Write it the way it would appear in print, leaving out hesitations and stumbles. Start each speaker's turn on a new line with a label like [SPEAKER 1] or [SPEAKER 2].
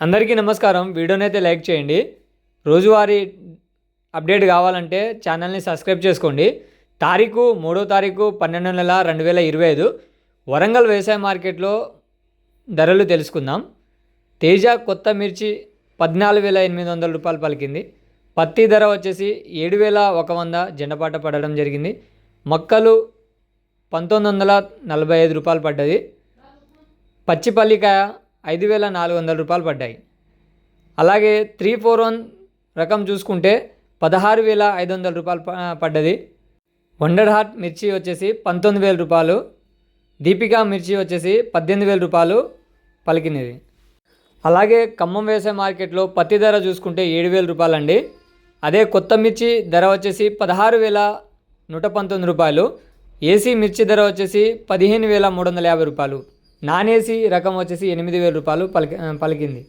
[SPEAKER 1] అందరికీ నమస్కారం. వీడియోనైతే లైక్ చేయండి. రోజువారీ అప్డేట్ కావాలంటే ఛానల్ని సబ్స్క్రైబ్ చేసుకోండి. తారీఖు 3వ తారీఖు 12వ నెల 2025 వరంగల్ వ్యవసాయ మార్కెట్లో ధరలు తెలుసుకుందాం. తేజ కొత్త మిర్చి 14,800 రూపాయలు పలికింది. పత్తి ధర వచ్చేసి 7,100 జెండపాట పడడం జరిగింది. మొక్కలు 1,945 రూపాయలు పడ్డది. పచ్చిపల్లికాయ 5,400 రూపాయలు పడ్డాయి. అలాగే 341 రకం చూసుకుంటే 16,500 రూపాయలు పడ్డది. వండర్ హార్ట్ మిర్చి వచ్చేసి 19,000 రూపాయలు. దీపికా మిర్చి వచ్చేసి 18,000 రూపాయలు పలికినది. అలాగే ఖమ్మం వ్యవసాయ మార్కెట్లో పత్తి ధర చూసుకుంటే 7,000 రూపాయలు అండి. అదే కొత్త మిర్చి ధర వచ్చేసి 16,119 రూపాయలు. ఏసీ మిర్చి ధర వచ్చేసి 15,350 రూపాయలు. నాన్ ఏసీ రకం వచ్చేసి 8,000 రూపాయలు పలికింది.